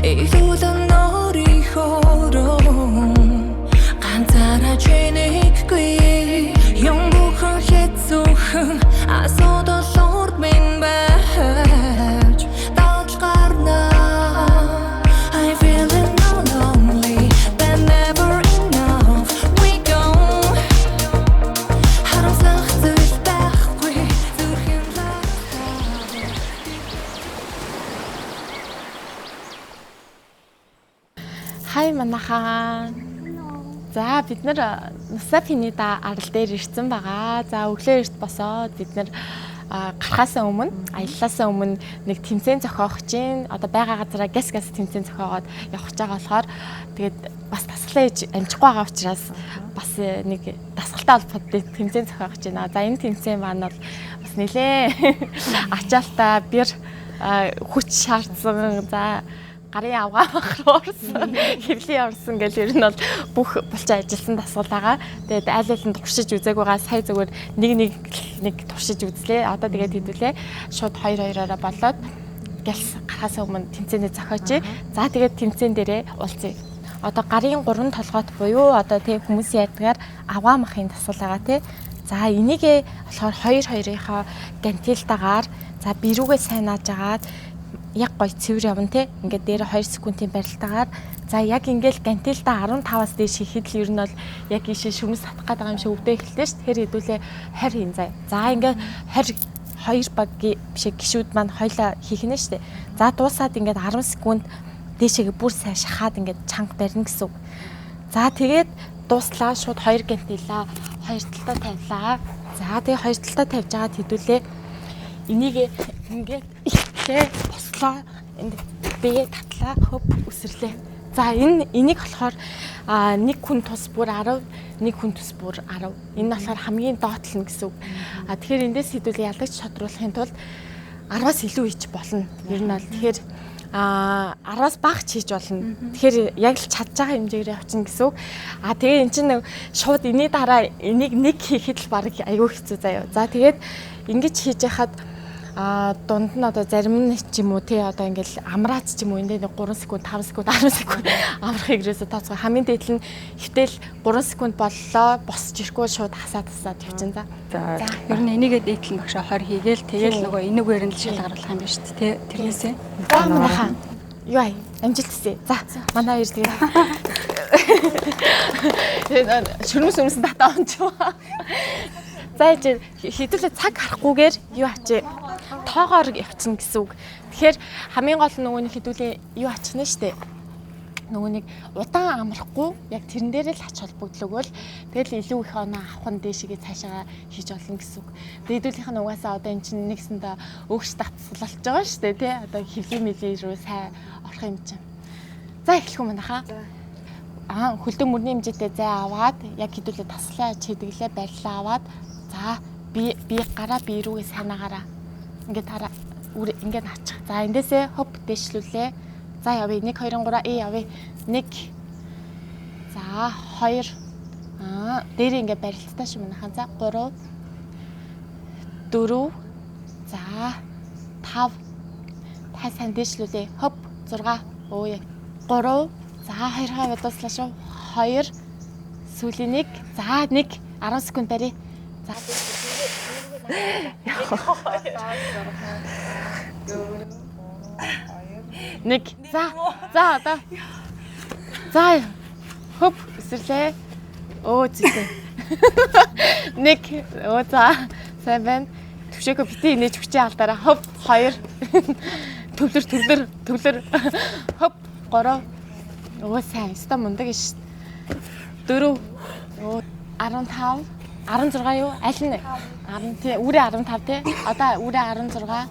Илүүдэн өөрийнхөөрөө ганцаараа чинийггүй юм бүхэн хэцүүхэн асуудал урд минь байж даж гарнаа. I feeling so lonely but never enough. We go харамсах зүйл байхгүй зүрхэн лавтаа. Хай манайхаа. За бид нар Нусапинида арал дээр ирсэн байгаа. За өглөө эрт босоод бид нар гарахаасаа өмнө, аяллаасаа өмнө нэг тэмцээн зохиох чинь одоо байгаа газараа газ тэмцээн зохиогоод явах гэж байгаа болохоор тэгээд бас дасгалаа хийж амжихгүй байгаа учраас бас нэг дасгалтай холбоотой тэмцээн зохиох гэж байна. За энэ тэмцээн маань бол бас нэлээ ачаалтаа бэр хүч шаардсан. За гарын авгаа орсон, хэвлийн орсон гэл ер нь бол бүх булчаа ажилласан дасгал байгаа. Тэгээд аль аль нь туршиж үзээг байгаа. Сая зүгээр нэг туршиж үзлээ. Одоо тэгээд хэдүүлээ. Шууд 2-2-ороо болоод гэлс гарахаас өмнө тэмцээний зохиоч. За тэгээд тэмцээн дээрээ уулзъя. Одоо гарын 3 толгойд буюу одоо тийм хүмүүсийн ядгаар авгаа махын дасгал байгаа тий. За энийгээ болохоор 2-2-ийнхаа гантилтагаар за бирүүгээ сайн нааж агаад яг гой цэвэр явна те. Ингээд дээр 2 секундын барилтаагаар за яг ингээл гантилда 15-аас дээш хийхэд л ер нь бол яг ийшээ шүмс татах гээд байгаа юм шиг өвдөө эхэллээ шүү. Тэгэхээр хэдүүлээ 20 хийн заа. За ингээд 22 багийн бишээ гişүүд маань хоёлаа хийх нэ шүү. За дуусаад ингээд 10 секунд дээшээгээ бүр сайн шахаад ингээд чанга барина гэсэн үг. За тэгээд дууслаа шууд 2 гантилаа 2 талтаа тавилаа. За тэгээ 2 талтаа тавьж агаад хэдүүлээ энийг ингээд ихлээ бослоо энд бие татлаа хөп үсрлээ. За энийг болохоор нэг хүн тус бүр 10 нэг хүн тус бүр 10. Энэ болохоор хамгийн доотлол нь гэсэн үг. Тэгэхээр эндээс хэдүүлээ ялгаж шатруулахын тулд 10-аас илүү хийж болно. Ер нь бол тэгэхээр 10-аас бага хийж болно. Тэгэхээр яг л чадж байгаа хэмжээгээр явчихна гэсэн үг. Тэгээ эн чинь шууд энэний дараа энийг нэг хийхэд л баг айгүй хэцүү заяа. За тэгээд ингэж хийж яхад дунд нь одоо зарим нь ч юм уу тий одоо ингээл амраац ч юм уу энд 3 секунд 5 секунд 10 секунд амрахыг ерөөсө тооцоо хамгийн дээд нь хөвтэл 3 секунд боллоо босч ирэхгүй шууд хасаад явчихна. За ер нь энийгээ дээдлэн багшаа 20 хийгээл тэгэл нөгөө энэгээр нь л шалгаруулах юм байна шүү дээ тий тэрнээсээ манайхаа юу ай амжилт хүсье. За манай хоёр тэгээд шүрмэс татаа онцоо. За хэдүүлээ цаг харахгүйгээр юу ачээ тоогоор явчихна гэсэн үг. Тэгэхээр хамгийн гол нь нөгөө нэг хэдүүлээ юу ачихна штэ. Нөгөө нэг удаан амрахгүй яг тэрэн дээрээ л ач холбогдлог бол тэгэл илүү их оноо авах нь дээшгээ цаашаа хийж олно гэсэн үг. Тэгээд хэдүүлийнх нь угаасаа одоо эн чинь нэгсэндээ өгч татсалж байгаа штэ тий. Одоо хэвлийн мэлий рүү сайн орох юм чинь. За эхлэх юм манайхаа. Хөлдөө мөрний хэмжээтэй зай аваад яг хэдүүлээ таслаа чийдэглээ барилаа аваад за би гараа би рүүгээ сайн агаараа. Ингээд тараа ингээд наачих. За эндээсээ хоп дэвшлүүлээ. За явъя 1 2 3 явъя 1. За 2. Дээр ингээд барилттай шүү манайхаа. За 3 4 за 5 та сайн дэвшлүүлээ. Хоп 6 яг 3 за 2 удааслаа шүү. 2 сүүлийн 1 за 1 10 секунд барья. За нэг за одоо за хоп эсрлээ зүйтэй нэг за 7 төвшөөгөө битээ инээж хүчээ алдаараа хоп 2 төвлөр хоп 3 сайн өстой мундаг ш 4 15 16 юу? Аль нь? 10 тий. Үрээ 15 тий. Одоо үрээ 16.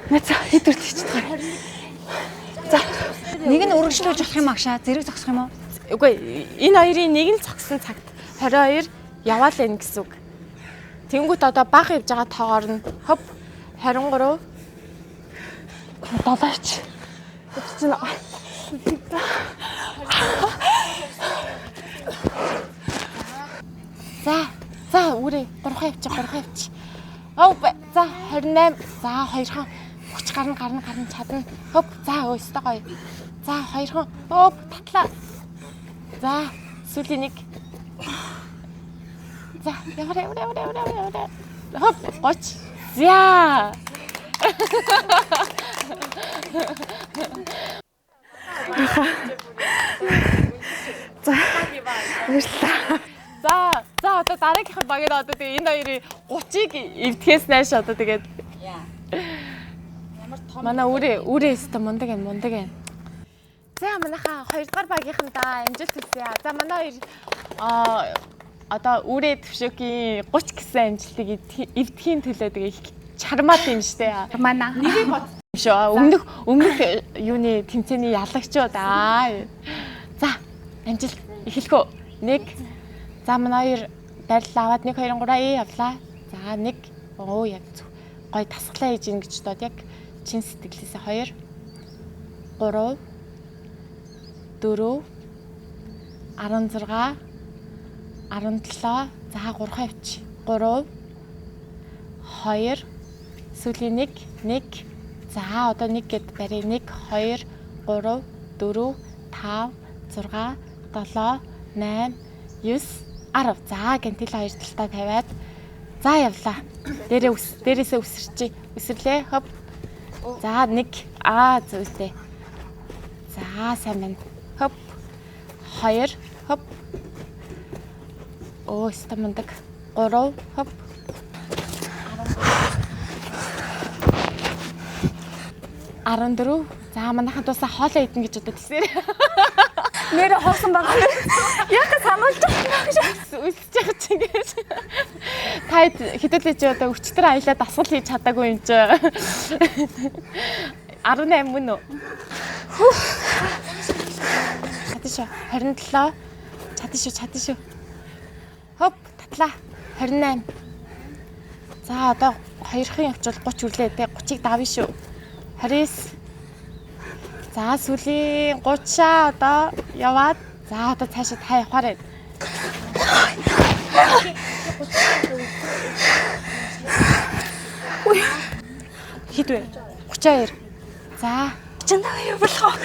Нэцэ хэдүрт хийчихдэг. За. Нэг нь үргэлжлүүлж болох юм агшаа. Зэрэг зогсох юм уу? Үгүй энэ хоёрын нэг нь зогсон цагт 22 яваал энэ гэсэн үг. Тэнгүүт одоо бага явж байгаа тоогоор нь хоп 23 долооч. За үрээ 3 явчих. За 28 за 2 Хүч гарна чадна. Хөп. За өстө гоё. За хоёрхан. Хөп татлаа. За сүүлийн нэг. За яваа. Хөп 30. За. За одоо дараагийнхан багид одоо тэгээ энэ хоёрын 30-ыг эвдэхээс нааш одоо тэгээд манай үрээ өстө мундаг юм. За манайхаа 2 дугаар багийнхандаа амжилт хүсье. За манай хоёр одоо үрээ төвшөөгийн 30 гэсэн амжилтыг эвдэхийн төлөө тэгээ их чармаад юм штэ. Манай Нэрийг бодсон юм шүү. Өмнөх юуны тэмцээний ялагчуд За амжилт эхлэх үү. 1. За манай хоёр барилал аваад 1 2 3 явлаа. За 1. Оо яг зүг. Гой тасглаа хийж ийн гэж дод яг чин сэтгэлээсээ 2 3 4 16 17 за 3 авч 3 2 сүүлийн 1 за одоо 1 гэд барь 1 2 3 4 5 6 7 8 9 10 за гэнтэл хоёр талдаа тавиад за явлаа. Дээрээсээ үсэрчээ. Үсрлээ. Хоп. За 1 зүйтэй. За сайн байна. Хоп. 2 хоп. Оо стамдаг. 3 хоп. 14 за манайхан дуусаа хоолоо идэн гэж одоо тийсээр. нэр хоосон байгаа. Яг сануулж байгаа. Үсэж байгаа ч ингэж. Та хэдүүлээ чи одоо өчтөр аялаа дасгал хийж чадаагүй юм чи. 18 мөн үү? Чадчих. 27. Чадчих. Хоп, татлаа. 28. За одоо хоёрхан явчвал 30 хүрлээ те 30-ыг давна шүү. 29. За сүүлийн 30 одоо яваад за одоо цаашаа та явахаар байна. Хэд вэ? 32. За 38 явуулах.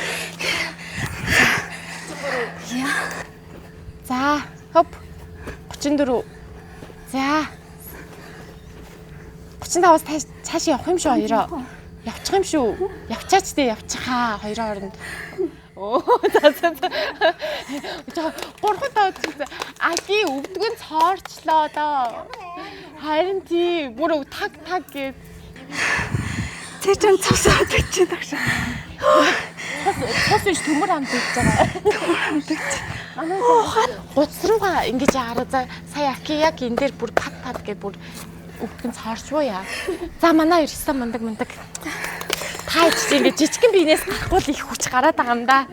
За хоп 34. За 35-аас цаашаа явах юм шүү хоёроо. Явчих юм шүү. Явчаач дээ явчихаа хоёроо хооронд. Оо за. Гурхад авчихсан. Аги өвдгөн цоорчлоо доо. Харин тий бүр таг гээд. Тэр ч цусаад бичиж багш. Цус иш төмөр амт хийж байгаа. Гуц руугаа ингэж хараа сая аки яг энэ дээр бүр пат гээд бүр өвдгөн цоорчвоо яа. За манай ерөөсөө мундаг. Таач ингэ жижигхэн биенээс гарахгүй л их хүч гараад байгаа юм да.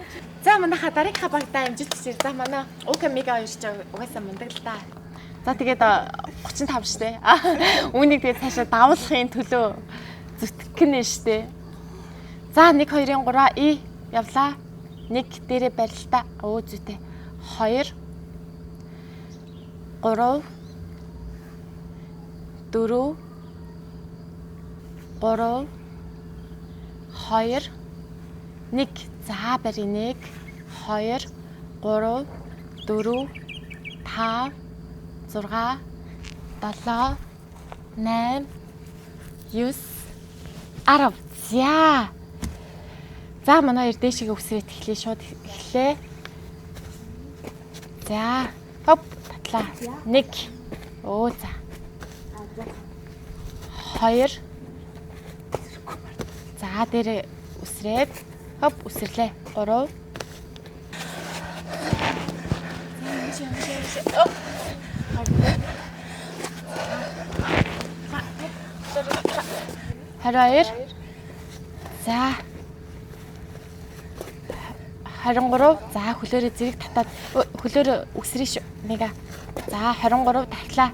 За манайха дараагийнхаа багтаа амжилт хүсье. За манай Укамига хоёр ч угаасаа мундаг л да. За тэгээд 35 штэ. Үүнийг тэгээд цаашаа давуулахын төлөө зүтгэнэ штэ. За 1 2 3 явлаа. 1 дээрээ барилтаа. Оо зүйтэй. 2 3 4 3 2 1 за барь 1 2 3 4 5 6 7 8 9 10 за. За манай хоёр дээшгээ үсрээд эхлэе шууд эхлэе. За хоп татлаа. 1 оо за 2 за дээр үсрээд хоп үсрлээ 3 22 за 23 за хөлөөрөө зэрэг татаад хөлөөрөө үсрээ шүү. Нэгэ. За 23 татлаа.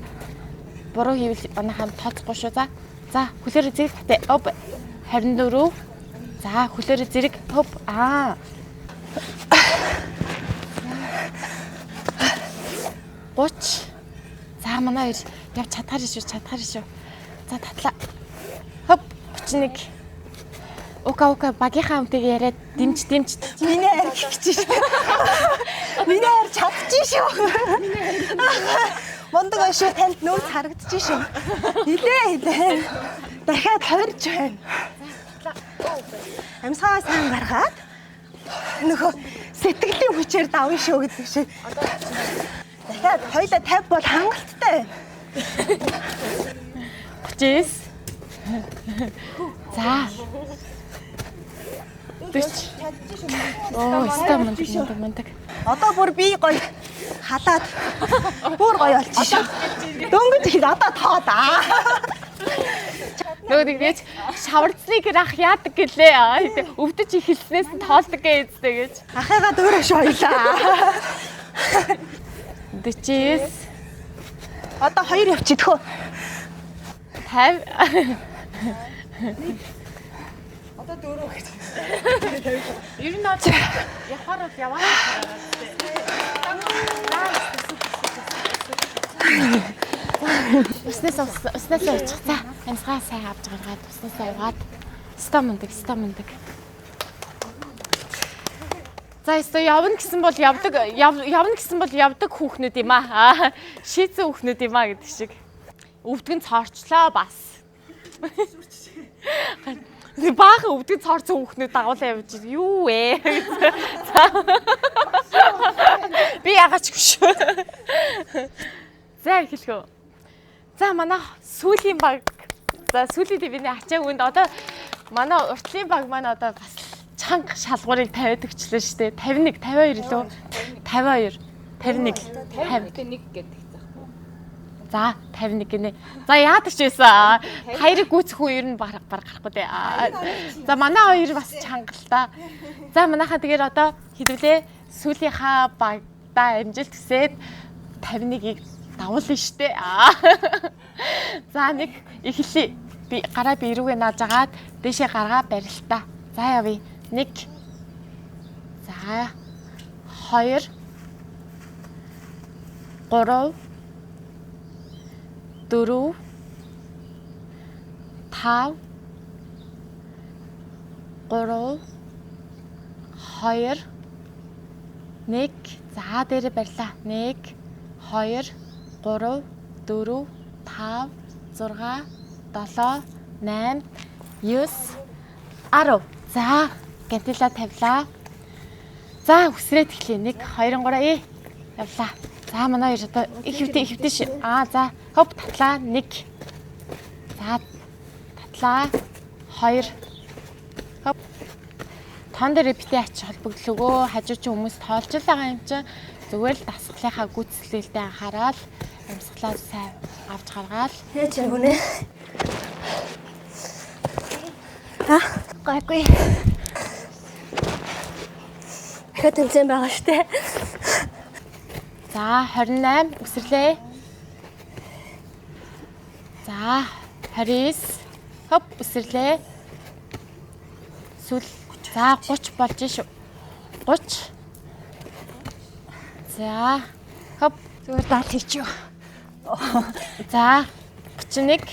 Буруу хийвэл манайхаа тооцохгүй шүү. За хөлөөрөө зэрэг татаа. Оп 24 за хөлөөрөө зэрэг хоп 30 за манай хоёр явж чадхаар шүү. За татлаа. Хоп 31 Окей, багийнхаа хүнтэйг яриад дэмж. Миний хайр гэж шүү. Миний хайр чадчих шүү. Мундаг ошоо танд нөөц харагдчих шүү. Хилээ. Дахиад хорж байна. Амьсгаа сайн гаргаад нөгөө сэтгэлийн хүчээр давна шүү гэдэг шиг. Дахиад хоёлаа 50 бол хангалттай. 39. За. 40. Оо, стамдаг. Одоо бүр би гоё халаад бүр гоё болчихсон. Дөнгөж их одоо тоо да. Нөгөө тэгэж шаварцныг ах яадаг гэлээ. Өвдөж ихэлснээс нь тоолдог гэжтэй гэж. Ахыгаа дөөрөш ойлаа. 49. Одоо 2 явчихдгөө. 50. Одоо 4 гэж. Ер нь одоо явахаар яваа. Уснаас очих. За, амьсгаа сайн авч гаргаад уснаас яваад. Стамдаг. За, явна гэсэн бол явдаг хүүхнүүд юм аа. Шийдсэн хүүхнүүд юм аа гэдэг шиг. Өвдгөн цоорчлоо бас. Баахан өвдгөн цоорсон хүүхнүүд дагуулаа явж юу вэ? Би ягач биш. За эхлэхөө. За манай сүүлийн баг. За сүүлийн ТV-ний ачааг үнд одоо манай уртлын баг маань одоо бас чанга шалгуурыг тавиад өгчлөө шүү дээ. 51, 52 лөө. 52, 51, 51 гэдэг заахгүй. За 51 гинэ. За яадаг ч байсан. Хаярыг гүйцэх хүн ер нь баг гарахгүй дээ. За манай хоёр бас чанга л та. За манайхаа тэгээд одоо хэдвлээ сүүлийнхаа багтаа амжилт хүсээд 51-ийг давуулна штэ. За нэг эхлэе. Би гараа би эрүүгээ нааж агаад дэшээ гаргаа барилтаа. За явъя. 1. За 2. 3. 4. 5. 3. 2. 1. За дээрээ барьлаа. 1. 2. 3, 4, 5, 6, 7, 8, 9, 10. За, гантила тавилаа. За, үсрээд эхлэе. 1, 2, 3 явлаа. За, манай хоёр одоо ихвдээ ш. За, хоп татлаа. 1. За, татлаа. 2. Хоп. Тон дээр битээ ач холбогдлогөө хажуу чи хүмүүс тоолж л байгаа юм чинь. Зүгээр л дасгалынхаа гүйцэтгэлтэй анхаарал амьсгалаа сайн авч гаргаал. Яаж юм бэ? Гайгүй. Дахиад тэмцээн байгаа штэ. За 28 үсрлээ. За 29 хоп үсрлээ. Сүл. За 30 болж шүү. 30. За хоп Зүгээр даал хийчихв. За 31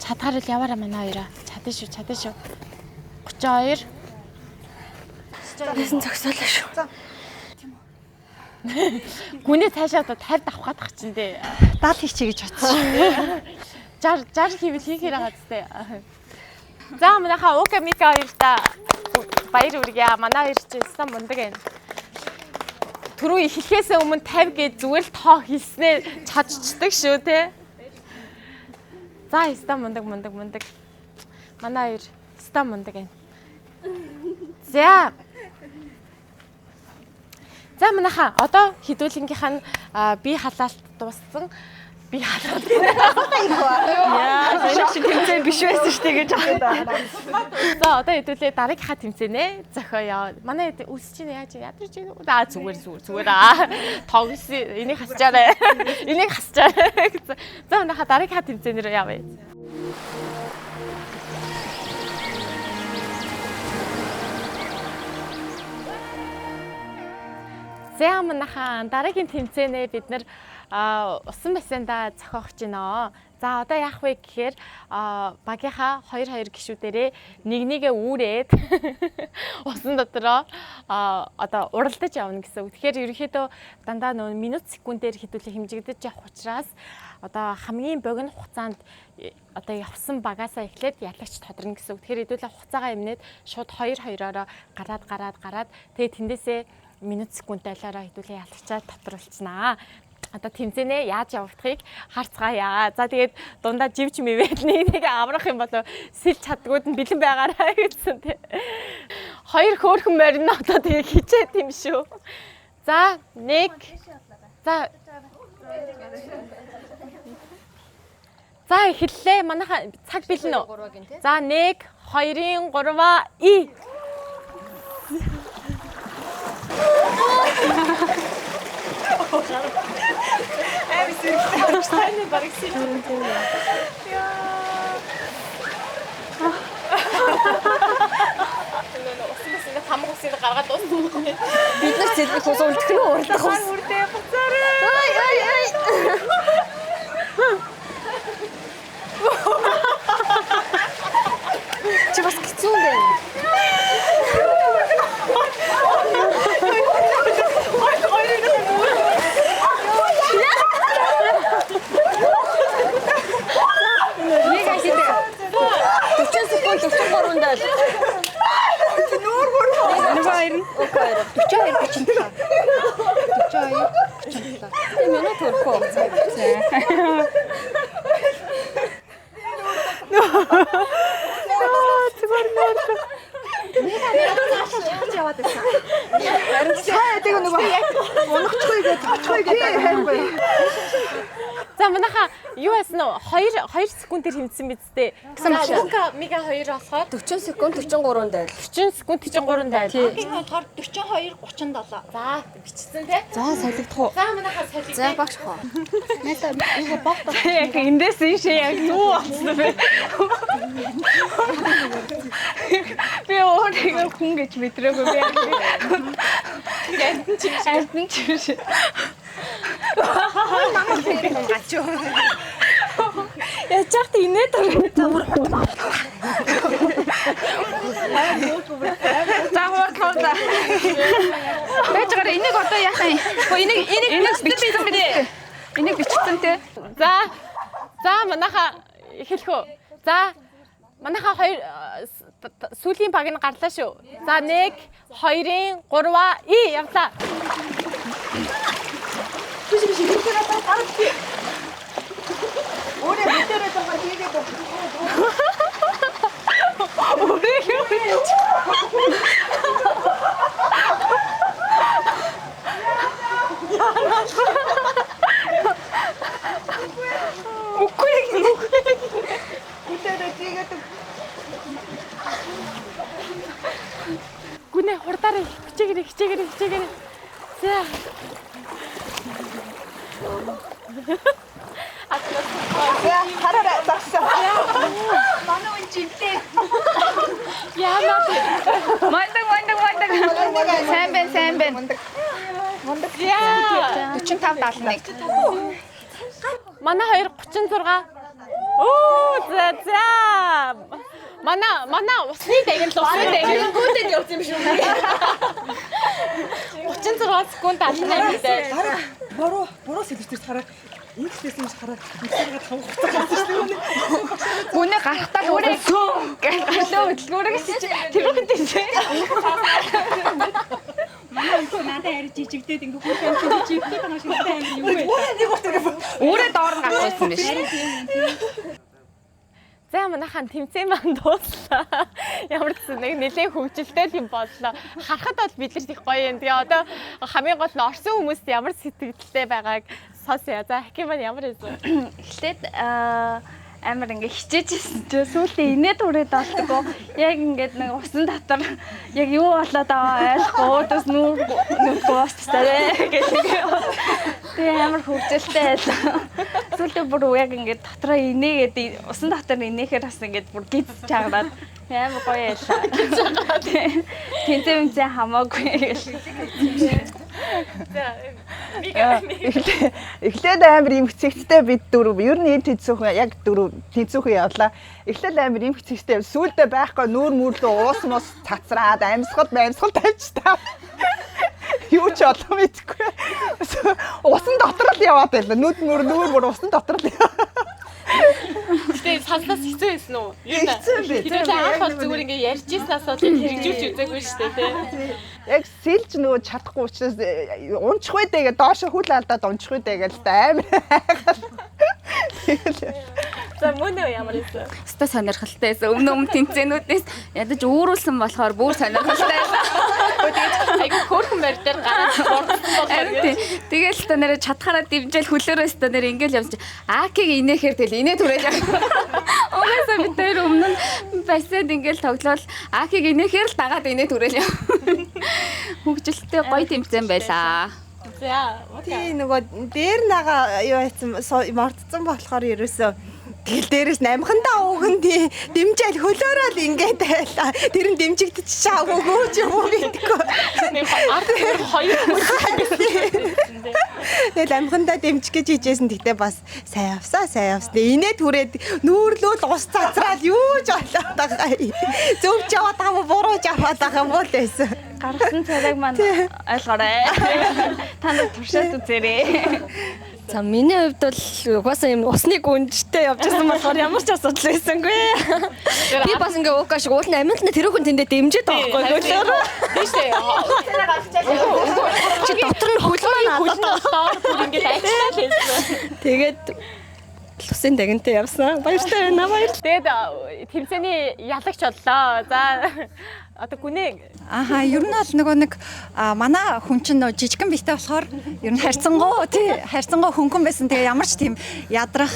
чадгаар л яваараа манай хоёроо. Чадна шүү. 32 Тэсэн зогсоолаа шүү. гүнээ цаашаа одоо 50 давах гэдэг чинь дээ. Даал хийчихье гэж бодсон. 60 хийвэл хийхээр байгаа зү. За манайхаа Ука Мика хоёртаа баяр хүргье. Манай хоёр ч өссөн мундаг байна. Түрүү эхлэхээс өмнө 50 гэж зүгээр л тоо хэлснээр чадчихдаг шүү те. За өссөн мундаг. Манай хоёр өссөн мундаг байна. За манайхаа одоо хідүүлгийнхаа нь бие халаалт дууссан. Би халаалт. Яа, шинэ тэмцээн биш байсан шүү дээ гэж байна. За одоо хэдүүлээ дараагийнхаа тэмцээнэ зохиоё. Манай үсч чинь яаж ядарч байна уу? За зүгээр тогс энийг хасчаарай. За манайхаа дараагийнхаа тэмцээнээр явъя. За манайхаа дараагийн тэмцээнээ бид нэр усан бассейнда зохиогч гинөө. За одоо яах вэ гэхээр багийнхаа 2 гишүүдэрээ нэг үүрээд усан дотроо одоо уралдаж явна гэсэн үг. Тэгэхээр ерөнхийдөө дандаа нөө минут секундээр хэдүүлээ хэмжигдэж явах учраас одоо хамгийн богино хугацаанд одоо явсан багаасаа эхлээд ялагч тодорно гэсэн үг. Тэгэхээр хэдүүлээ хугацаагаа эмнээд шууд 2-2-ороо гараад тэгээ тэндээсээ минут секунд байлаараа хэдүүлээ ялагчаа тодруулснаа. Одоо тэмцэнэ яаж явагдахыг харцгаая. За тэгээд дундаа живж мэвээл нэг аврах юм болоо сэлж чаддгууд нь бэлэн байгаарай гэсэн тий. 2 хөөрхөн морин одоо тэгээ хичээд юм шүү. За 1. За эхэллээ. Манайха цаг бэлэн үү? За 1, 2-ын 3-аа и. Таны бараг сэлэн. Усмасны хамгуусыг гаргаад дуусна. Бид нар зэлбэх ус үлдэх нь уралдах ус. Үрдээ буцаарай. Ай. Чи бас хэцүү юм байна. За манайха юу яасан вэ? 2 секундээр хэмжсэн биз дээ. Мега 2 болохоор 40 секунд 43 дайр. 40 секунд 43 дайр. Хамгийн болохоор 42 37. За бичсэн тий. За солигдох уу? За манайха солигдсон. За багш хоо. Надад богдоо. Яг эндээс ийшээ яг зүү болсон бэ. Би өөрийгөө хүн гэж мэдрээгүй би яг. Альтэн чимш. Ячаахт инээд замар. Замар. Бэжгээр энийг одоо яах юм? Энийг бичсэн биз? Энийг бичсэн те. За манайха эхэлэх үү? За манайха 2 сүүлийн баг нь гарлаа шүү. За 1, 2-ын 3-аа и явлаа. Өөрөө мэдэрээ байгаа хийгээд Гүнэ хурдаарай хичээгээрэй. За. хараарай загсан. Манай үн жинтэй. Яамаа. Мандаг. Сайн байна. Мундаг. Яа. 45 71. Манай 236. Оо за. Манай усны дээгэл гүндэд явсан юм шүү. 36 секунд алнаа гэдэг. Буруу сэлбэрт хараа. Инглиш юм хараа. Инглишээр тавах хэрэгтэй. Гүнэ гарахтаа өөрөө галаа хөдөлгөөрөөс тэрүүхэн тийшээ. Манай их надад харж жижигдээд ингээ хүүхэн жижигдээд байгаа шиг амар юм бэ. Өөрөө доор нь гарсан юм биш. За манайхан тэмцээн маань дууслаа. Ямар ч нэг нэлээд хөвгөлтэй юм боллоо. Харахад бол бид нар их гоё юм. Тэгээ одоо хамгийн гол нь орсон хүмүүст ямар сэтгэлдтэй байгааг сонсъё. За Хаким маань ямар байсан? Эхлээд амар ингээ хичээжсэн чи сүүлдээ инээд үрээд болтгоо. Яг ингээд нэг усан татар яг юу болоод байгаа ойлгохгүй өөдөөс нүдгөө устсараа гэх юм. Тэгээ амар хөвгөлтэй байлаа. Сүүлдээ бүр яг ингээд дотроо инээгээд усан татар инээхээр бас ингээд бүр гид чагараад амар гоё байлаа. Тэнцээ хамаагүй. Эхлээд амар юм хэцэгтэй бид дөрөв. Ер нь энэ тэнцүүхэн яг дөрөв тэнцүүхэн явлаа. Эхлээд амар юм хэцэгтэй. Сүүлдээ байхгүй нүүр мөрлөө уус мус цацраад амьсгал тавьчихсан. Юу ч олоо мэдгүй. Усан дотор л яваад байлаа. Нүүр мөр усан дотор л яваа. Гэтэ санснаас хэцүү байсан уу? Юу нэ? Хэдүүлээ анх бол зүгээр ингээ ярьж ийснаас бол хэрэгжүүлж үзээгүй шүү дээ, тий. Яг сэлж нөгөө чадахгүй учраас унчих байдээ гэдэг доошо хүл алдаад унчих байдээ гэж амар. За мөнөө ямар ийсэн? Өстой сонирхолтой байсан. Өмнө тэмцээнүүдээс ядаж өөрүүлсэн болохоор бүр сонирхолтой байсан. Айгу хөөрхөн байр дээр гараад бордсон болохоор. Тэгэл та нэрэ чадхаараа дэмжээл хөлөөрөөс та нэр ингээл явж АК-г инээхээр тэл инээ түрээж байгаа. Угаасаа бид тэр өмнө нь бассейнд ингээл тоглол АК-г инээхээр л дагаад инээ түрээж яв. Хөгжилттэй гоё тэмцээн байлаа. За Тий нөгөө дээр нагаа юу хийсэн мордсон болохоор ерөөсөө тэгэл дээрээс намхандаа ууган тий дэмжээл хөлөөрөө л ингээд байлаа. Тэр нь дэмжигдчих шаагүй гөөж юм уу гэдэггүй. хоёр Тэгэл намхандаа дэмжих гэж хийжсэн тэгтээ бас сайн явсан. Инээ түрээд нүүрлүүл ус цацраад юу ч болоод байгаа. Зөвж яваад байгаа юм бурууж яваад байгаа юм уу л байсан. Гаргасан царайг маань ойлгоорой. Та нар туршаад үзээрэй. За миний хувьд бол угаасаа юм усны гүнжтэй явж байсан болохоор ямар ч асуудал байсангүй. Би бас ингээ уугаа шиг уулын амилтны тэрүүхэн тэндээ дэмжиж байгаа байхгүй юу? Тийш ээ. Чи дотор нь хөлөө надад бүр ингээд ажиллаад байсан. тэгээд усын дагнтай явсан. Баяртай байна. Тэгээд тэмцээний ялагч боллоо. За одоо гүнээ Ер нь бол нөгөө нэг манай хүн чинь нөгөө жижигэн биетэй болохоор ер нь харьцангуй хөнгөн байсан. Тэгээ ямар ч тийм ядрах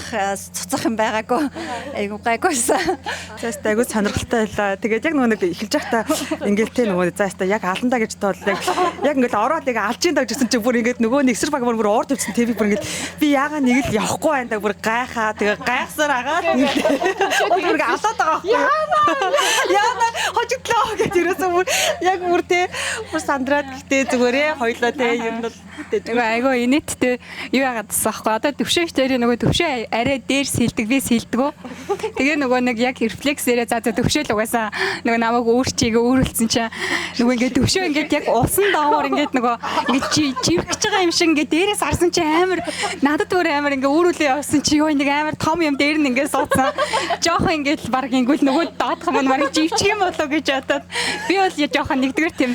цуцах юм байгаагүй. Айгу гайгүйсэн. Заастаа айгу сонирхолтой байлаа. Тэгээд яг нөгөө нэг эхэлж байхдаа ингээл тэ нөгөө заастаа яг аландаа гэж тооллоо. Яг ингээл ороод яг алж ин даа гэсэн чи бүр ингээд нөгөө нэгсэр баг бүр уур төвсөн TV бүр ингээд би яага нэг л явахгүй байна да бүр гайхаа. Тэгээ гайхсаар агаад бүр алаад байгаа байхгүй. Яана хожигдлоо гэж ерөөсөө бүр яг бүртээ бүр сандраад гэтээ зүгээрээ хоёлоо те ер нь бол тэгээ айгаа инээдтэй юу яагаад гэсэн аахгүй одоо төвшөөгч дээр нөгөө төвшөө арай дээр сэлдэг би сэлдэгөө тэгээ нөгөө нэг яг рефлексээрээ за төвшөөл угаасаа нөгөө намайг өөрчийгээ өөрөлдсөн чинь нөгөө ингээд төвшөө ингээд яг усан доогоор ингээд нөгөө ингээд живэх гэж байгаа юм шиг ингээд дээрээс харсан чинь амар надад өөр амар ингээд өөрүүлээ явсан чи ёо нэг амар том юм дээр нь ингээд суудсан жоохон ингээд баг ингүүл нөгөө доодох юм баг живчих юм болоо гэж бодоод би бол жоохон нэгдүгээр тийм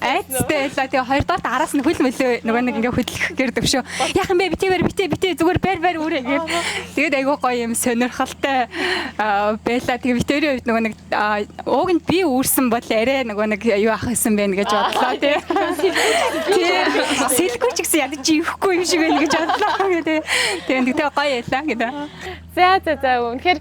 айцтай байлаа. Тэгээ хоёрдугаар араас нь хөл мөлөө нөгөө нэг ингээ хөдлөх гэр төвшөө. Яхан бэ битээ зүгээр байр үрээ гээд. Тэгээд айгүй гоё юм сонирхолтой байлаа. Тэгээ битэрийн үед нөгөө нэг ууг нь би үүрсэн бол арай нөгөө нэг юу ах гэсэн бэ гэж бодлоо тий. Сэлгүй ч гэсэн ядаж ивэхгүй юм шиг байна гэж бодлоо гэдэг. Тэгээ гоё байлаа гэдэг. За үнэхээр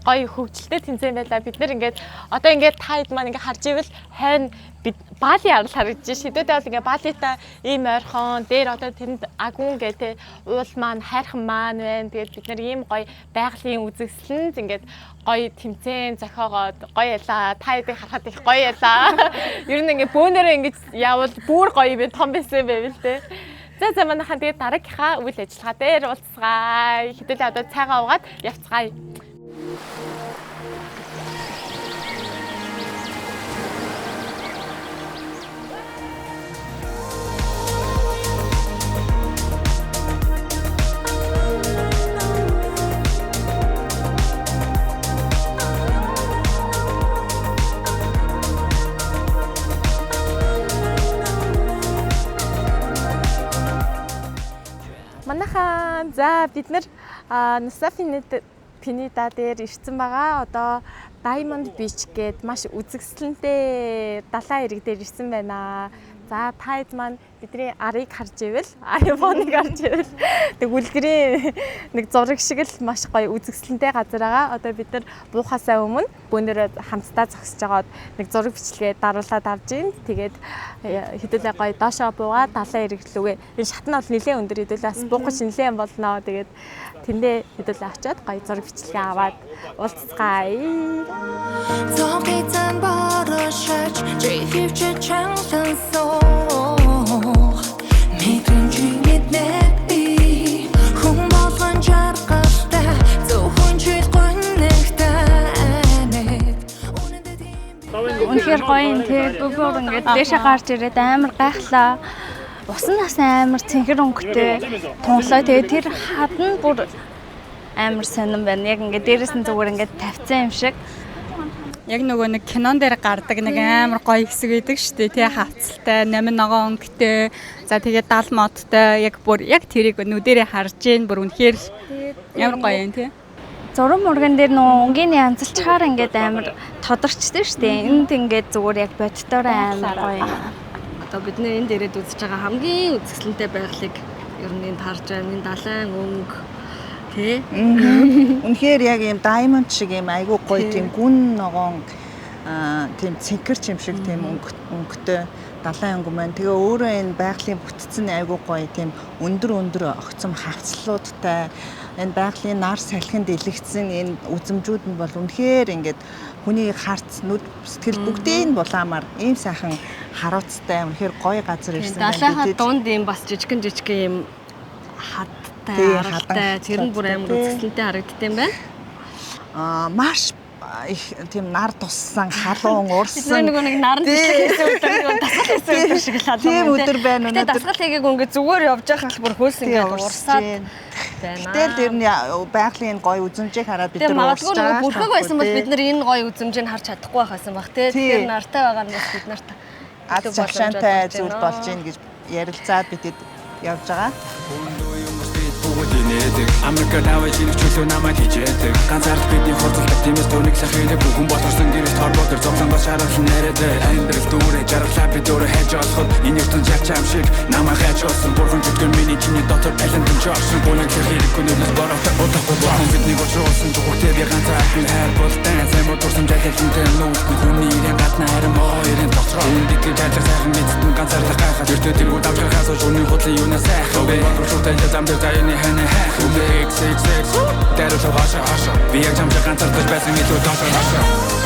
гоё хөгжилтэй тэмцээн байлаа. Бид нэр ингээд одоо ингээд та хэд маань ингээд харж ивэл харин бид Бали арал харагдаж шидэдээ бол ингээ Балитай ийм ойрхон дээр одоо тэнд агуун гэдэг уул маань хайрхан маань байна. Тэгээд бид нар ийм гоё байгалийн үзэсгэлэнт ингээд гоё тэмцээн зохиогоод гоё ялаа. Та хэдийг харахад их гоё ялаа. Ер нь ингээ бөөнөрөө ингэж явал бүр гоё би том байсан байв л дээ. За манайхан тэгээд дараагийнхаа үйл ажиллагаа дээр уулзцгаая. Хэдүүлээ одоо цайгаа уугаад явцгаая. Манайхан за бид нар Nusa Penida дээр ирсэн байгаа. Одоо Diamond Beach гээд маш үзэсгэлэнтэй далайн ирэг дээр ирсэн байна. За та хэд маань бидний арыг харж ивэл iPhone-ыг харж ивэл тэг үлгэрийн нэг зураг шиг л маш гоё үзэсгэлэнтэй газар байгаа. Одоо бид нар буухаасаа өмнө бөөнөрөө хамтдаа зогсож байгаад нэг зураг бичлэгээ даруулаад авж ийн. Тэгээд хэдүүлээ гоё доошоо буугаад далайн ирэг лүгээ. Энэ шат нь бол нэлээд өндөр хэдүүлээ бас буух гэж нэлээд болноо. Тэгээд тэндээ хэдүүлээ очиод гоё зураг бичлэгээ аваад уулзцгаая. Үнэхээр гоё юм тий. Бүр ингээд дээшээ гарч ирээд амар гайхлаа. Уснаас амар цэнхэр өнгөтэй тунлаа. Тэгээ тэр хадна бүр амар сонирн байна. Яг ингээд дээрээс нь зүгээр ингээд тавьсан юм шиг. Яг нөгөө нэг кинон дээр гардаг нэг амар гоё хэсэг байдаг шүү дээ. Тий хавцалтай, 8 ногоон өнгөтэй. За тэгээд 70 модтой яг бүр яг тэрийг нүдэрээ харж гин бүр үнэхээр ямар гоё юм тий. Зураг мурган дээр нөгөө өнгөний янзалчаар ингээд амар тодорчтой шүү дээ. Энд ингээд зүгээр яг боддоор амар гоё. Одоо бид нэ энэ дээрээ үзэж байгаа хамгийн үзэсгэлэнтэй байгалыг ер нь энд харж байгаа. Энэ далайн өнгө тий. Үнэхээр яг юм diamond шиг юм айгүй гоё тийм гүн ногоон тийм цэнхэрч юм шиг тийм өнгөтэй далайн өнгө маань. Тэгээ өөрөө энэ байгалийн бүтцэн айгүй гоё тийм өндөр огцом хавцлуудтай энэ байгалийн нар салхинд илэгдсэн энэ үзмжүүд нь бол үнэхээр ингээд хүний харц нүд сэтгэл бүгдийг нь булаамаар ийм сайхан харуулцтай үнэхээр гоё газар ирсэн байна. Далайхаа дунд юм бас жижигэн юм хадтай тэр нь бүр амар үзэсгэлэнтэй харагддаг юм байна. Маш их тийм нар туссан халуун урсан Нөгөө нэг наран тэлсэн өдөр дасгал хийсэн өдөр шиг л халуун. Тийм өдөр байна. Гэтэ дасгал хийгээг ингээд зүгээр явж байгаа хэл бүр хөөс ингээд урсаад байна. Тэгэл тэр нь байгалийн гоё үзмжийг хараад бид нар магадгүй нөгөө бүрхэг байсан бол бид нар энэ гоё үзмжийг харж чадахгүй байхсан баг тий. Тэгэхээр нартай байгаа нь бас бид нарт аз жарчаантай зүйл болж ийн гэж ярилцаад бидэд явж байгаа. Америкаар аваад ирэх чөлөө намайг хижээдэг. Ганцаард бидний хурцлдаг тиймээс түүнийг сахилэг бүхэн болорсон гэрээс торбодор зовлонгоос шаргалсан нэрэдэг. Амьдрал дүүрээ жаргалаа би дүүрээ хайж олоход энэ ертөнд жагчаам шиг намайг хайж олсон. Бурхан зүтгэр миний чиний дотор алентэн чорсон. Гунаг хэрэггүй нүднээс бороотой удахгүй бурхан биднийг уучруулсан. Зүгтээ би ганцаар би хайр болтой. Сайн модурсан жагалантай нүүртэн хүний ирэн гадна харин ирэн тоцроо. Үндэд тайлбар сайхан мэдтэн ганцаарлах гайхаад өртөө тэргүүд авч гарахаас үүний худлын юунаас сайхан. Би бодлоготой замдэр таяны ханаа хайх. Six. That'll show Asha. We are jumping cancer, the best in me to Asha.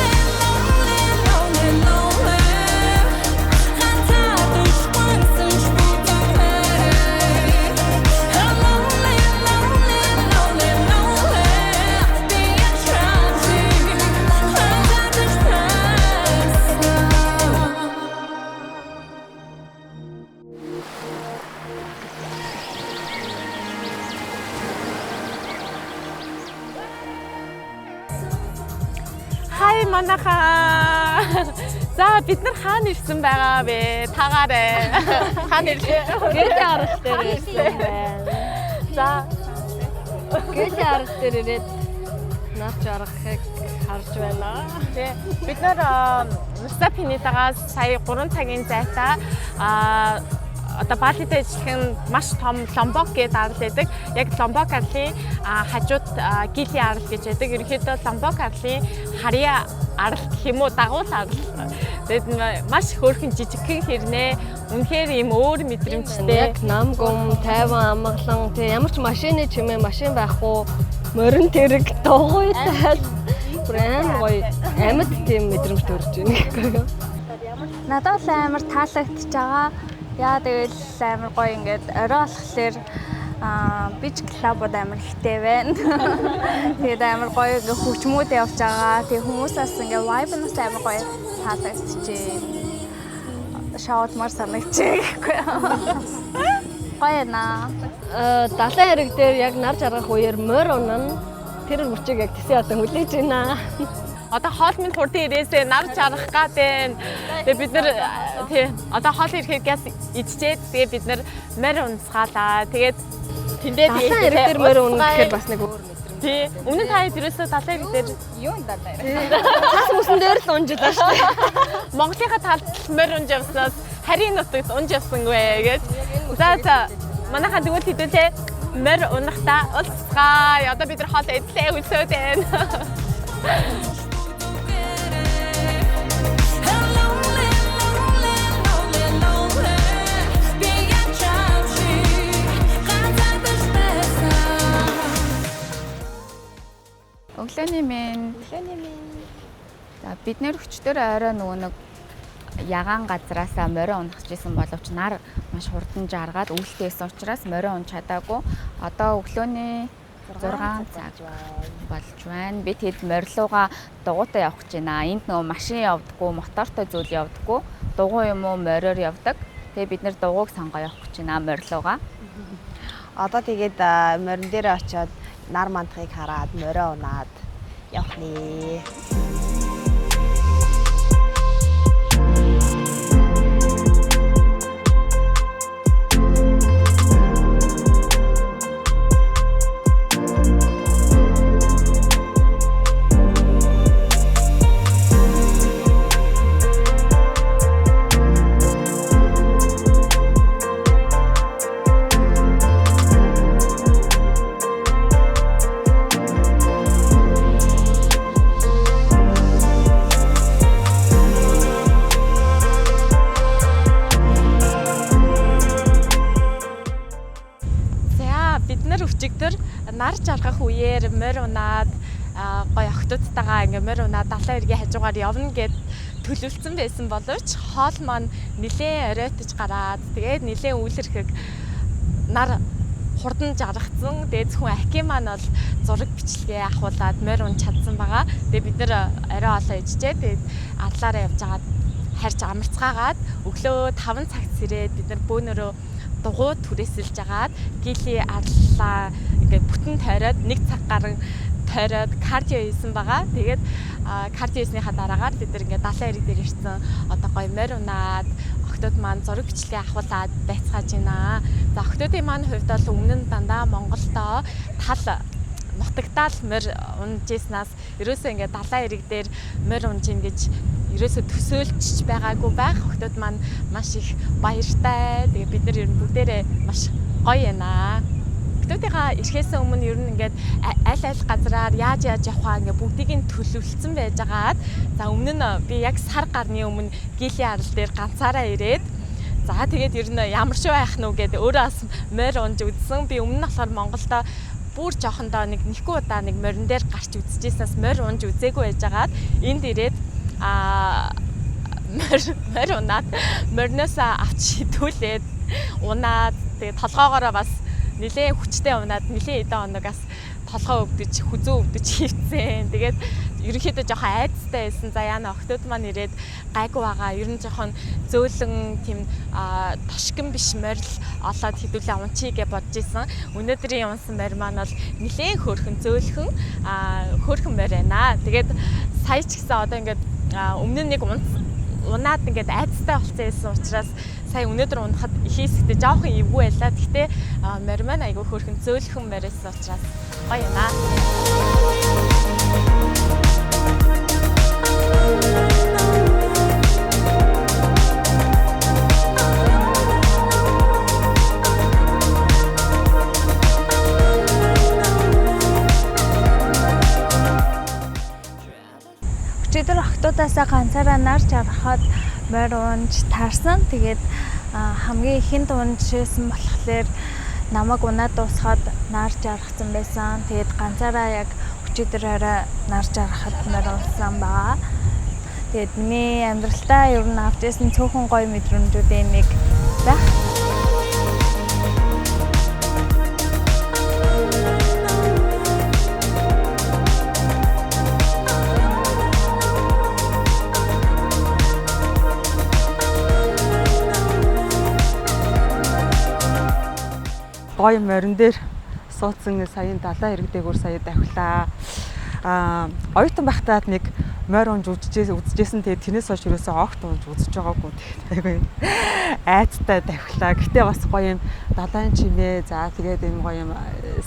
Хай манайхаа. За бид нар хаана ирсэн байгаа вэ? Тагаарэ. Хаана ирлээ? Гэрээ арга дээр ирсэн байна. За гэрээ арга дээр ирээд нар жаргахыг харж байна. тий. Бид нар Сапинитагаас сая 3 цагийн зайтаа одоо Балид ажиллах маш том Ломбок гэдэг арал байдаг. Яг Ломбок арлын хажууд Гилийн арал гэж байдаг. Ерөнхийдөө Ломбок арлын харьяа арал гэх юм уу дагуул арал. Тэгээд маш хөөрхөн жижигхэн хэрнээ үнэхээр ийм өөр мэдрэмжтэй. Яг нам гом, тайван амгалан тий ямар ч машины чимээ машин байхгүй морин тэрэг дуугуйтай. Брэм гоё амьд тийм мэдрэмж төрж байна гэхгүй юу. Надад л амар таалагдчихж байгаа. Яа тэгэл амар гоё ингээд орой болохоор бич клубуд амар ихтэй байна. Тэгээд амар гоё ингээ хөгжмүүд явж байгаа. Тэгээд хүмүүсээс ингээ vibe-наас амар гоё таалагдчихжээ. Шоудмар санагдчихээ гэхгүй юу. Гоё наа. Далайн хэрэг дээр яг нар жаргах үеэр морь унана. Тэр мөчийг яг тэсээ одоо хүлээж байна. Одоо хоол минь хурдан ирээсээ нар жаргах гэдэг. Тэгээ бид нар тий одоо хоол ирэхэд газ идчихэд тэгээ бид нар морь унцгаалаа. Тэгээд тэндээ далайн хэрэг дээр морь унах гэхээр бас нэг өөр мэдрэмж. Тий өмнө нь таа ерөөсөө далайн хэрэг дээр Юу энэ далайн хэрэг? Тас мөсөн дээр л унжлаа шүү дээ. Монголынхаа талд морь унж явснаас харийн нутагт унж явсангүй гэж. За манайхаа тэгвэл хэдүүлээ морь унахтаа уулзцгаая. Одоо бид нар хоол идлээ үлсөөд байна. Өглөөний минь. За бид нэр өчтөр орой нөгөө нэг ягаан газраасаа морио унахчихсан боловч нар маш хурдан жаргаад өвөлтэй байсан учраас морио унж чадаагүй. Одоо өглөөний 6 цаг болж байна. Би тэгэд морилууга дугуйтай явах гэж байна. Энд нөгөө машин явдаггүй, мотортой зүйл явдаггүй. Дугуй юм уу мориор явдаг. Тэгээ бид нэр дугуйг сонгоо явах гэж байна морилууга. Одоо тэгээд морин дээр очиод нар мандахыг хараад морио унаад явах нэ. Нар жаргах үеэр морь унаад гоё охтуудтайгаа ингээ морь унаад далайн эргийн хажуугаар явна гэд төлөвлөсөн байсан боловч хоол маань нилээн оройтож гараад тэгээд нилээн үйлэрхэг нар хурдан жаргацсан. Тэгээд зөвхөн ахи маань бол зураг бичлэгээ ахуулаад морь ун чадсан байгаа. Тэгээд бид нэр орой олоо ижжээ. Тэгээд арлаараа явж агаад харьж амарцгаагаад өглөө 5 цагт сэрээд бид нар бөөнөрөө дугуй түрээсэлж агаад гилийн арлаа ингээд бүтэн тойроод 1 цаг гарan тойроод кардио хийсэн байгаа. Тэгээд кардио хийснийхаа дараагаар бид нар ингээд далайн эрэг дээр ирсэн одоо гоё морь унаад охтууд маань зураг бичлэгээ ахуулаад байцгааж байна. За охтуудын маань хувьд бол өмнө нь дандаа Монголдоо тал нутагтаал морь унжсанаас ерөөсөө ингээд далайн эрэг дээр морь унж ийн гэж ерөөсөө төсөөлж байгаагүй байх. Охтууд маань маш их баяртай. Тэгээ бид нар ер нь бүгдээрээ маш гоё байна. Охтуудынхаа ирэхээс өмнө ер нь ингээд аль газараар яаж явах вэ ингээд бүгдийг нь төлөвлөсөн байжгаад за өмнө нь би яг сар гарны өмнө гилийн арал дээр ганцаараа ирээд за тэгээд ер нь ямар шүү байх нү гэдэг өөрөө бас морь унж үзсэн. Би өмнө нь болохоор Монголдо бүр жоохондоо нэггүй удаа нэг морин дээр гарч үзчихсэнээс морь унж үзээгүй байжгаад энд ирээд морь унаад мориноосоо авч шидүүлээд унаад тэгээд толгоогоороо бас нилээн хүчтэй унаад нилээн эдэн оногоос толгоо өвдөж хүзүү өвдөж хийвцэн. Тэгээд ерөнхийдөө жоохон айцтай байсан. За яана охтууд маань ирээд гайгүй байгаа. Ер нь жоохон зөөлөн тийм тошгин биш морил олоод хідүүлээ унчий гэж бодож исэн. Өнөөдрийн унсан морь маань бол нилээн хөөрхөн зөөлхөн хөөрхөн морь байна. Тэгээд сая ч гэсэн одоо ингээд өмнө нэг унаад ингээд айцтай болсон байсан учраас сая өнөөдөр унахад хийсгтээ жоохон эвгүй байлаа. Гэхдээ морь маань айгүй хөөрхөн зөөлхөн морьс учраас гоё байна. Өчигдөр охтуудаасаа ганцаараа нар жаргахад морь унж таарсан. Тэгээд хамгийн ихэнд унжсэн болохоор намайг унаад дуусгаад нар жаргацсан байсан. Тэгээд ганцаараа яг өчигдөр орой нар жаргахад морь унсан байгаа. Тэгээд миний амьдралтаа ер нь авч ирсэн цөөхөн гоё мэдрэмжүүдийн нэг байх. Гоё морин дээр суудсан саяын далайн эрэг дээгүүр сая давхлаа. Оюутан байхдаа нэг морь унж үзчихсэн. Тэгээд тэрнээс хойш ерөөсөө огт унж үзэж байгаагүй. Тэгээд айцтай давхлаа. Гэтэ бас гоё юм далайн чимээ. За тэгээд энэ гоё юм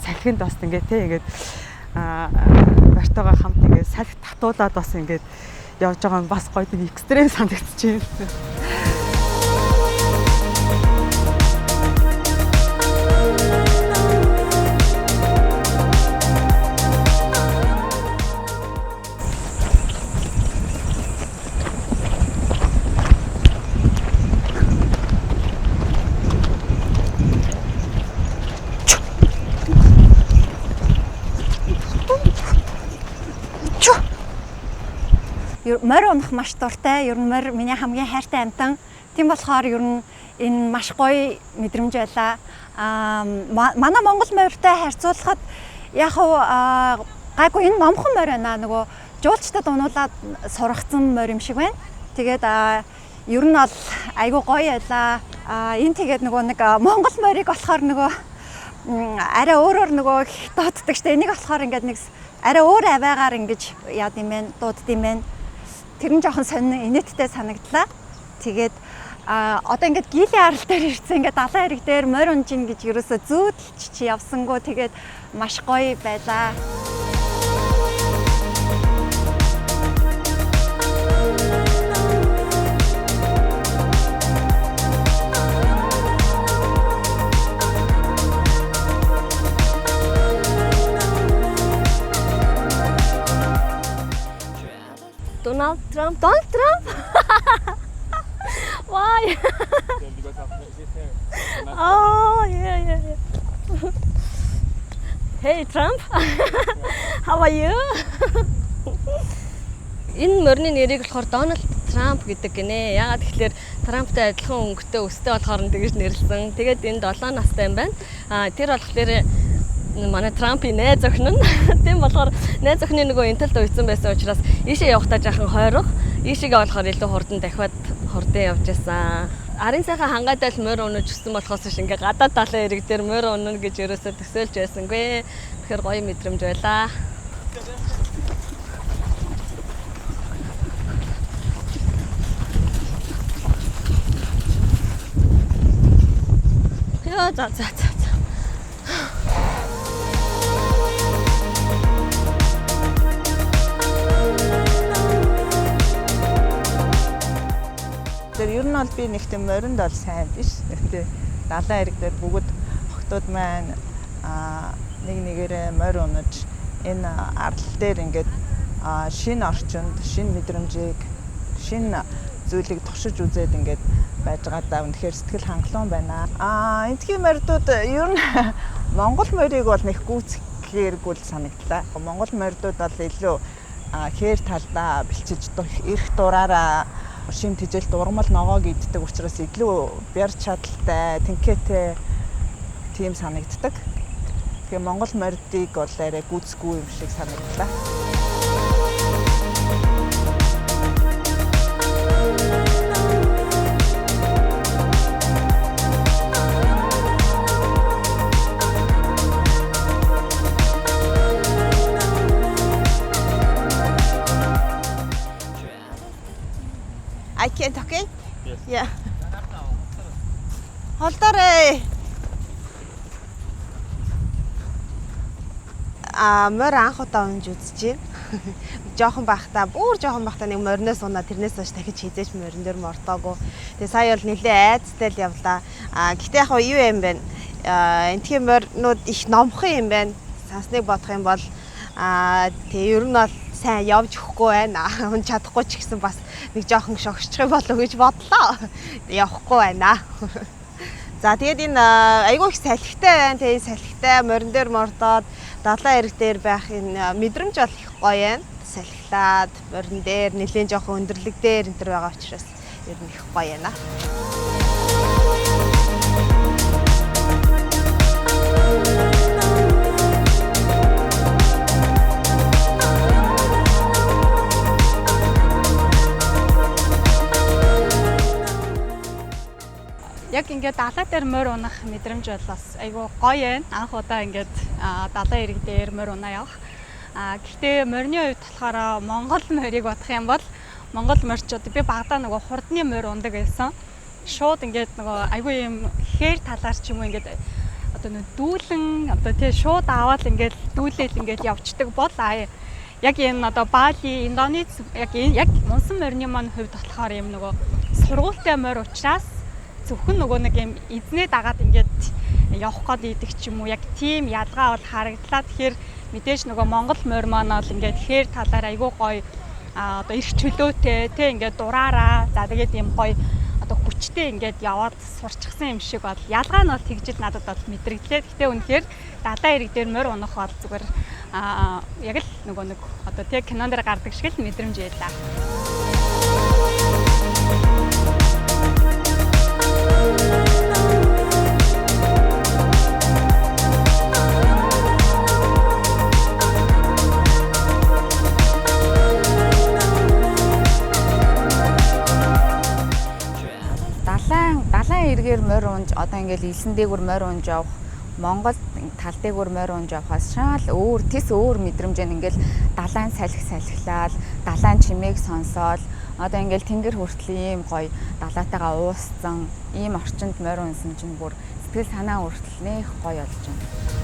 салхинд бас ингээд те ингээд бартагаа хамт ингээд салхи татуулаад бас ингээд явж байгаа юм бас гоё нэг экстрем санагдчихээн. Морь унах маш дуртай. Ер нь морь миний хамгийн хайртай амьтан. Тийм болохоор ер нь энэ маш гоё мэдрэмж байлаа. Манай Монгол морьтой харьцуулахад яг гайгүй энэ номхон морь байна нөгөө жуулчдад унуулаад сургацсан морь юм шиг байна. Тэгээд ер нь бол айгүй гоё байлаа. Энэ тэгээд нөгөө нэг Монгол морийг болохоор нөгөө арай өөрөөр нөгөө дууддаг штэ. Энийг болохоор ингээд нэг арай өөр аваагаар ингэж яад юм бэ? Дуудд юм бэ? Тэр нь жоохон сонин инээдтэй санагдлаа. Тэгээд одоо ингээд гилийн арал дээр ирсэн ингээд далайн хэрэг дээр морь унжин гэж ерөөсө зүүдэлч явсангүй тэгээд маш гоё байлаа. Donald Trump. Why? Oh, yeah. Hey, Trump. How are you? Энэ морины нэрийг болохоор Donald Trump гэдэг гинэ. Ягаад гэвэл Трамптай адилхан өнгөтэй өстэй болохоор тэгж нэрлсэн. Тэгээд энэ 7 настай юм байна. Тэр болохоор манай Трампын найз охин нь. Тийм болохоор найз охины нөгөө интэлд уйдсан байсан учраас ийшээ явахдаа жаахан хойрох. Ийшээгээ болохоор илүү хурдан дахиад хурдан явж байсан. Арын сайхан хангаатай л морь унаж өссөн болохоос ш ингээ гадаад талын хэрэг дээр морь унана гэж ерөөсөө төсөөлж байсангүй. Тэгэхээр гоё мэдрэмж байлаа. Яа за. Ер нь бол би нэг тийм моринд бол сайн биш. Гэхдээ далайн хэрэг дээр бүгд охтууд маань нэг нэгээрээ морь унаж энэ арал дээр ингээд шинэ орчинд, шинэ мэдрэмжийг, шинэ зүйлийг туршиж үзээд ингээд байж байгаадаа үнэхээр сэтгэл хангалуун байна. Эндхийн морьдууд ер нь Монгол морийг бол нэг гүйцэхээргүй л санагдлаа. Монгол морьдууд бол илүү хээр талдаа бэлчиж ирэх дураараа шин тэжээлт ургамал ногоог иддэг учраас илүү бяр чадaltaй, тэнхээтэй тийм санагддаг. Тэгээ Монгол морьдыг бол арай гүйцэхгүй юм шиг санагдлаа. I can't, okay? Yes. Yeah. Холдорой. Морь анх удаа унж үзчихээ. Жохон байхдаа, бүр жохон байхдаа нэг мориноос унаа тэрнээс хойш дахиж хизээч морин дээр мортоогүй. Тэгээ сая бол нэлээ айцтай л явлаа. Гэтэ яг юу юм бэ? Эндхийн моринууд их номхон юм байна. Сансныг бодох юм бол тэгээ ер нь бол сайн явж өгөхгүй байна. Хүн чадахгүй ч гэсэн бас нэг жоохон шогшчих юм болов гэж бодлоо. Явахгүй байна. За тэгээд энэ айгүй их салхитай байна. Тэгээд салхитай морин дээр мордоод далайн хэрэг дээр байх энэ мэдрэмж бол их гоё байна. Салхилаад морин дээр нэлээд жоохон өндөрлөг дээр энэ төр байгаа учраас ер нь их гоё байна. Яг ингээд далай дээр морь унах мэдрэмж бол бас айгүй гоё байна. Анх удаа ингээд далайн хэрэг дээр морь унаа явах. Гэхдээ морины хувьд болохоор Монгол морийг бодох юм бол Монгол морьчууд би багадаа нөгөө хурдны морь ундаг байсан. Шууд ингээд нөгөө айгүй юм хээр талаар ч юм уу ингээд одоо нэг дүүлэн одоо тий шууд аваад ингээд дүүлээл ингээд явцдаг бол яг энэ одоо Бали, Индонез яг Мунсан морины маань хувьд болохоор юм нөгөө сургуультай морь учраас зөвхөн нөгөө нэг юм эзнээ дагаад ингээд явах гээд идэг ч юм уу яг тийм ялгаа бол харагдлаа. Тэгэхээр мэдээж нөгөө Монгол морь маань бол ингээд хээр талаар айгүй гоё одоо их чөлөөтэй тий ингээд дураараа за тэгээд юм гоё одоо хүчтэй ингээд яваад сурчсан юм шиг бол ялгаа нь бол тэгжил надад бол мэдрэглээ. Гэтэ үнэхээр далайн хэрэг дээр морь унах бол зүгээр яг л нөгөө нэг одоо тий кинон дээр гардаг шиг л мэдрэмж байлаа. тэргээр морь унж одоо ингээл элсэн дээгүүр морь унж явах Монгол тал дээгүүр морь унж явахаас шал өөр мэдрэмжэн ингээл далайн салхилаад далайн чимээг сонсоод одоо ингээл тэнгэр хүртэл ийм гоё далаатайгаа ууссан ийм орчинд морь унсан чинь бүр сэтгэл санаа хүртэл нэх гоё болж байна.